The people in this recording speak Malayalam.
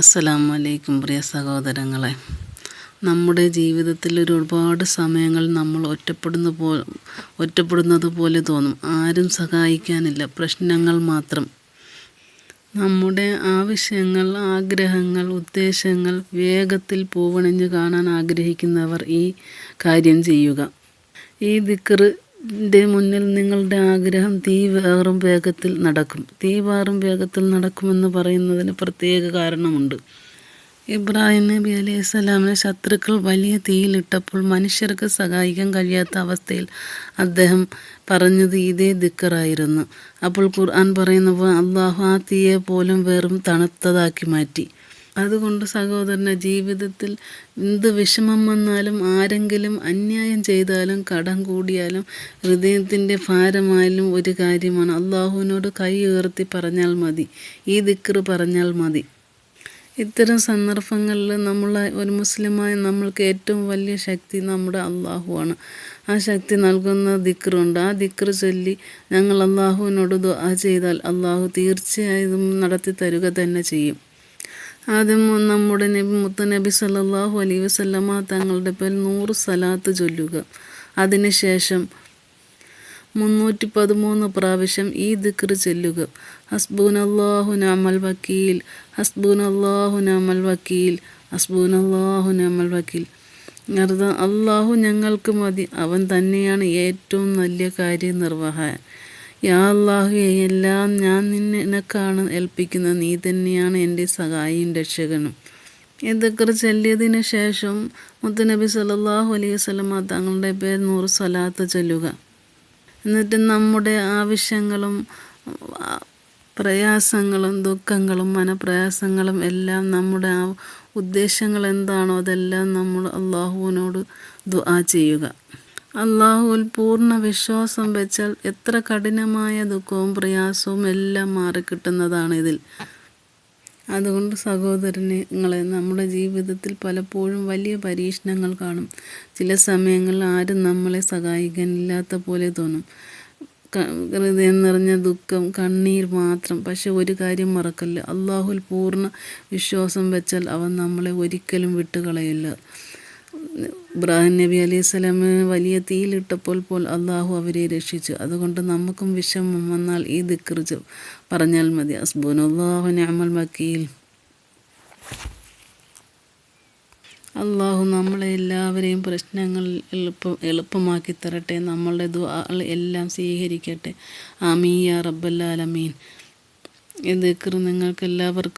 അസ്സലാമു അലൈക്കും പ്രിയ സഹോദരങ്ങളെ. നമ്മുടെ ജീവിതത്തിൽ ഒരുപാട് സമയങ്ങൾ നമ്മൾ ഒറ്റപ്പെടുന്നത് പോലെ തോന്നും. ആരും സഹായിക്കാനില്ല, പ്രശ്നങ്ങൾ മാത്രം. നമ്മുടെ ആവശ്യങ്ങൾ, ആഗ്രഹങ്ങൾ, ഉദ്ദേശങ്ങൾ വേഗത്തിൽ പൂവണിഞ്ഞ് കാണാൻ ആഗ്രഹിക്കുന്നവർ ഈ കാര്യം ചെയ്യുക. ഈ ദിക്റിൻ്റെ മുന്നിൽ നിങ്ങളുടെ ആഗ്രഹം തീവാറും വേഗത്തിൽ നടക്കും. തീവാറും വേഗത്തിൽ നടക്കുമെന്ന് പറയുന്നതിന് പ്രത്യേക കാരണമുണ്ട്. ഇബ്രാഹിം നബി അലൈഹിസ്സലാമിനെ ശത്രുക്കൾ വലിയ തീയിലിട്ടപ്പോൾ മനുഷ്യർക്ക് സഹായിക്കാൻ കഴിയാത്ത അവസ്ഥയിൽ അദ്ദേഹം പറഞ്ഞത് ഇതേ ദിക്റായിരുന്നു. അപ്പോൾ ഖുർആൻ പറയുന്നപ്പോൾ അള്ളാഹു ആ തീയെ പോലും വെറും തണുത്തതാക്കി മാറ്റി. അതുകൊണ്ട് സഹോദരൻ്റെ ജീവിതത്തിൽ എന്ത് വിഷമം വന്നാലും, ആരെങ്കിലും അന്യായം ചെയ്താലും, കടം കൂടിയാലും, ഹൃദയത്തിൻ്റെ ഭാരമായാലും ഒരു കാര്യമാണ്, അള്ളാഹുവിനോട് കൈ ഉയർത്തി പറഞ്ഞാൽ മതി, ഈ ദിക്റ് പറഞ്ഞാൽ മതി. ഇത്തരം സന്ദർഭങ്ങളിൽ ഒരു മുസ്ലിമായ നമ്മൾക്ക് ഏറ്റവും വലിയ ശക്തി നമ്മുടെ അള്ളാഹുവാണ്. ആ ശക്തി നൽകുന്ന ദിക്റുണ്ട്. ആ ദിക്റ് ചൊല്ലി ഞങ്ങൾ അള്ളാഹുവിനോട് ദുആ ചെയ്താൽ അള്ളാഹു തീർച്ചയായും നടത്തി തരുക തന്നെ ചെയ്യും. ആദ്യം നമ്മുടെ മുത്തുനബി സല്ലല്ലാഹു അലൈഹി വസല്ലമ തങ്ങളുടെ പേരിൽ 100 സലാത്ത് ചൊല്ലുക. അതിനുശേഷം 313 പ്രാവശ്യം ഈ ദിക്റ് ചൊല്ലുക. ഹസ്ബുനല്ലാഹു നിഅമൽ വക്കീൽ, ഹസ്ബുനല്ലാഹു നിഅമൽ വക്കീൽ, ഹസ്ബുനല്ലാഹു നിഅമൽ വക്കീൽ. അള്ളാഹു ഞങ്ങൾക്ക് മതി, അവൻ തന്നെയാണ് ഏറ്റവും നല്ല കാര്യനിർവഹകൻ. യാ അല്ലാഹുവേ, എല്ലാം ഞാൻ നിനക്കാണ് ഏൽപ്പിക്കുന്നത്, നീ തന്നെയാണ് എൻ്റെ സഹായിയും രക്ഷകനും. ഈ ദിക്റ് ചൊല്ലിയതിന് ശേഷം മുത്തുനബി സല്ലല്ലാഹു അലൈഹി വസല്ലമ തങ്ങളുടെ പേരിൽ 100 സ്വലാത്ത് ചൊല്ലുക. എന്നിട്ട് നമ്മുടെ ആവശ്യങ്ങളും പ്രയാസങ്ങളും ദുഃഖങ്ങളും മനപ്രയാസങ്ങളും എല്ലാം, നമ്മുടെ ആ ഉദ്ദേശങ്ങൾ എന്താണോ അതെല്ലാം നമ്മൾ അള്ളാഹുവിനോട് ദുആ ചെയ്യുക. അള്ളാഹുവിൽ പൂർണ്ണ വിശ്വാസം വെച്ചാൽ എത്ര കഠിനമായ ദുഃഖവും പ്രയാസവും എല്ലാം മാറിക്കിട്ടുന്നതാണ് ഇതിൽ. അതുകൊണ്ട് സഹോദരങ്ങളെ, നമ്മുടെ ജീവിതത്തിൽ പലപ്പോഴും വലിയ പരീക്ഷണങ്ങൾ കാണും. ചില സമയങ്ങളിൽ ആരും നമ്മളെ സഹായിക്കാനില്ലാത്ത പോലെ തോന്നും. ഹൃദയം നിറഞ്ഞ ദുഃഖം, കണ്ണീർ മാത്രം. പക്ഷെ ഒരു കാര്യം മറക്കല്ല, അള്ളാഹുവിൽ പൂർണ്ണ വിശ്വാസം വെച്ചാൽ അവൻ നമ്മളെ ഒരിക്കലും വിട്ടുകളയില്ല. ഇബ്രാഹിം നബി അലൈഹിസ്സലാം വലിയ തീയിലിട്ടപ്പോൾ അള്ളാഹു അവരെ രക്ഷിച്ചു. അതുകൊണ്ട് നമുക്കും വിഷമം വന്നാൽ ഈ ദിക്റ് പറഞ്ഞാൽ മതി. ഹസ്ബുനല്ലാഹു നിഅമൽ വക്കീൽ. അള്ളാഹു നമ്മളെ എല്ലാവരെയും പ്രശ്നങ്ങൾ എളുപ്പമാക്കി തരട്ടെ. നമ്മളുടെ ദുആകൾ എല്ലാം സ്വീകരിക്കട്ടെ. ആമീൻ യാ റബ്ബൽ ആലമീൻ. ഈ ദിക്റ് നിങ്ങൾക്ക് എല്ലാവർക്കും